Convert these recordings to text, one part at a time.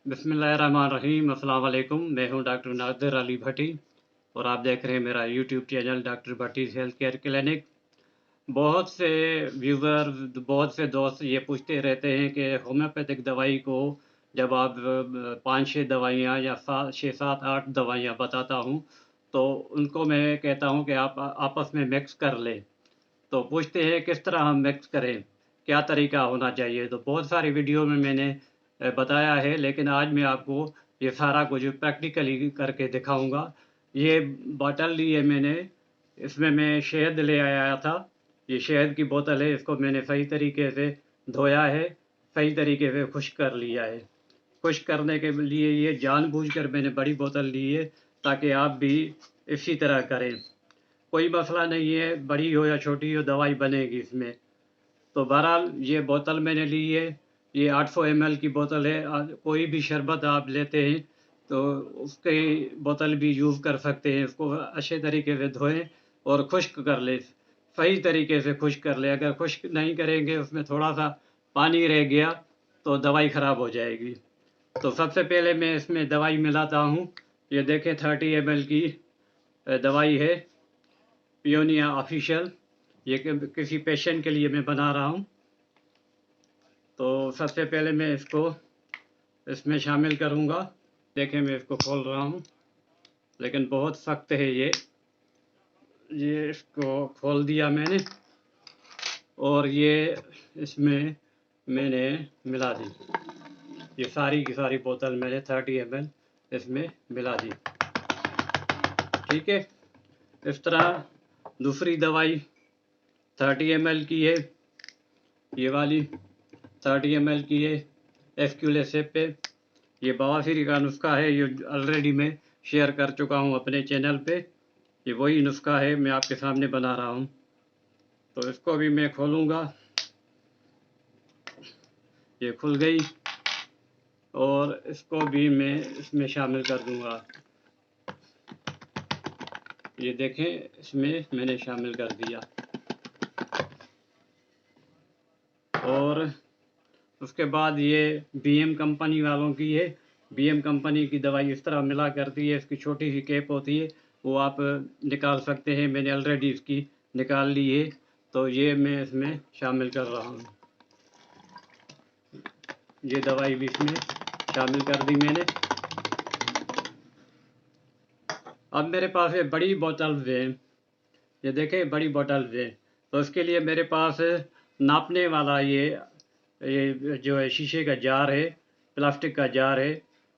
बिस्मिल्लाहिर्रहमानिर्रहीम। अस्सलाम वालेकुम। मैं हूं डॉक्टर नादिर अली भट्टी और आप देख रहे हैं मेरा यूट्यूब चैनल डॉक्टर भट्टी हेल्थ केयर क्लिनिक। बहुत से व्यूवर, बहुत से दोस्त ये पूछते रहते हैं कि होम्योपैथिक दवाई को जब आप 5-6 दवाइयाँ या 6-7-8 दवाइयाँ बताता हूँ तो उनको मैं कहता हूँ कि आप आपस में मिक्स कर लें। तो पूछते हैं किस तरह हम मिक्स करें, क्या तरीका होना चाहिए। तो बहुत सारी वीडियो में मैंने बताया है, लेकिन आज मैं आपको ये सारा कुछ प्रैक्टिकली करके दिखाऊंगा। ये बोतल ली है मैंने, इसमें मैं शहद ले आया था। ये शहद की बोतल है, इसको मैंने सही तरीके से धोया है, सही तरीके से खुश्क कर लिया है। खुश्क करने के लिए ये जानबूझकर मैंने बड़ी बोतल ली है ताकि आप भी इसी तरह करें। कोई मसला नहीं है, बड़ी हो या छोटी हो दवाई बनेगी इसमें। तो बहरहाल ये बोतल मैंने ली है, ये 800 ml की बोतल है। कोई भी शरबत आप लेते हैं तो उसकी बोतल भी यूज़ कर सकते हैं। इसको अच्छे तरीके से धोएं और खुश्क कर लें, सही तरीके से खुश्क कर लें। अगर खुश्क नहीं करेंगे, उसमें थोड़ा सा पानी रह गया तो दवाई ख़राब हो जाएगी। तो सबसे पहले मैं इसमें दवाई मिलाता हूँ। ये देखें 30 ml की दवाई है, पियोनिया ऑफिशियल। ये किसी पेशेंट के लिए मैं बना रहा हूँ। तो सबसे पहले मैं इसको इसमें शामिल करूँगा। देखें मैं इसको खोल रहा हूँ, लेकिन बहुत सख्त है ये इसको खोल दिया मैंने और ये इसमें मैंने मिला दी। ये सारी की सारी बोतल मैंने 30 ml इसमें मिला दी। ठीक है, इस तरह दूसरी दवाई 30 ml की है, ये वाली 30 ml की है, एस्क्यूलेसेप पे। ये बवासीर का नुस्खा है, ये ऑलरेडी मैं शेयर कर चुका हूँ अपने चैनल पे। ये वही नुस्खा है, मैं आपके सामने बना रहा हूँ। तो इसको भी मैं खोलूँगा। ये खुल गई और इसको भी मैं इसमें शामिल कर दूँगा। ये देखें, इसमें मैंने शामिल कर दिया। और उसके बाद ये BM कंपनी वालों की है। BM कंपनी की दवाई इस तरह मिला करती है, इसकी छोटी सी कैप होती है, वो आप निकाल सकते हैं। मैंने ऑलरेडी इसकी निकाल ली है, तो ये मैं इसमें शामिल कर रहा हूँ। ये दवाई भी इसमें शामिल कर दी मैंने। अब मेरे पास ये बड़ी बोतल्स हैं, ये देखें बड़ी बोतल्स हैं। तो इसके लिए मेरे पास नापने वाला ये जो है शीशे का जार है, प्लास्टिक का जार है।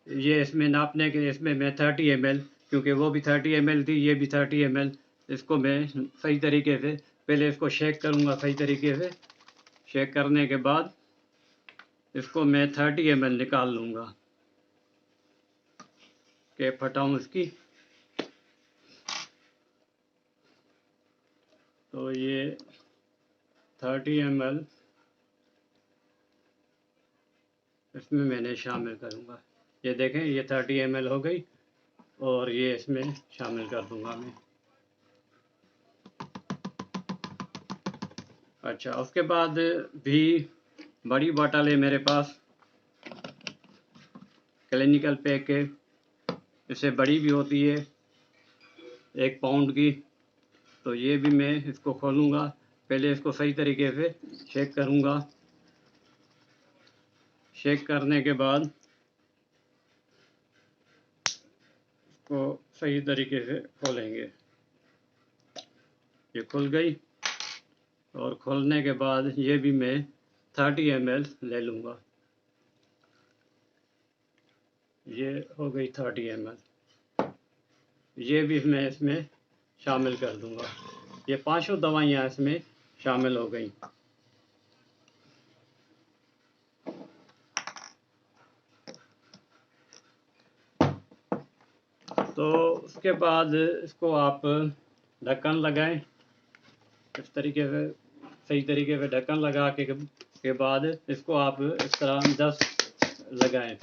ये इसमें नापने के, इसमें मैं 30 ml, क्योंकि वो भी 30 ml थी, ये भी 30 ml। इसको मैं सही तरीके से पहले इसको शेक करूँगा। सही तरीके से शेक करने के बाद इसको मैं 30 ml निकाल लूँगा। कैप हटाऊँ इसकी। तो ये 30 ml इसमें मैंने शामिल करूँगा। ये देखें, ये 30 ml हो गई और ये इसमें शामिल कर दूँगा मैं। अच्छा, उसके बाद भी बड़ी बोतल है मेरे पास, क्लिनिकल पैक है। इससे बड़ी भी होती है, 1 पाउंड की। तो ये भी मैं इसको खोलूँगा। पहले इसको सही तरीके से शेक करूँगा। शेक करने के बाद इसको सही तरीके से खोलेंगे। ये खुल गई और खोलने के बाद ये भी मैं 30 ml ले लूँगा। ये हो गई 30 ml। ये भी मैं इसमें शामिल कर दूँगा। ये 5 दवाइयाँ इसमें शामिल हो गई। तो उसके बाद इसको आप ढक्कन लगाएं। इस तरीके से सही तरीके से ढक्कन लगा के बाद इसको आप इस तरह 10 लगाएं।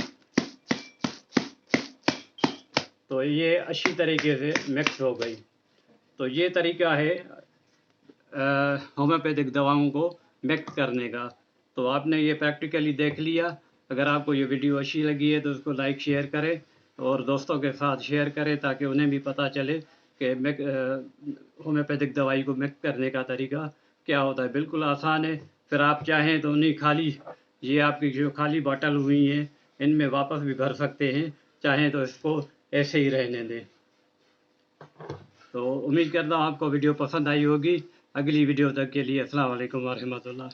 तो ये अच्छी तरीके से मिक्स हो गई। तो ये तरीका है होम्योपैथिक दवाओं को मिक्स करने का। तो आपने ये प्रैक्टिकली देख लिया। अगर आपको ये वीडियो अच्छी लगी है तो उसको लाइक शेयर करें और दोस्तों के साथ शेयर करें ताकि उन्हें भी पता चले कि होम्योपैथिक दवाई को मिक्स करने का तरीका क्या होता है। बिल्कुल आसान है। फिर आप चाहें तो उन्हीं खाली ये आपकी जो खाली बॉटल हुई हैं इनमें वापस भी भर सकते हैं, चाहें तो इसको ऐसे ही रहने दें। तो उम्मीद करता हूँ आपको वीडियो पसंद आई होगी। अगली वीडियो तक के लिए अस्सलाम वालेकुम व रहमतुल्लाह।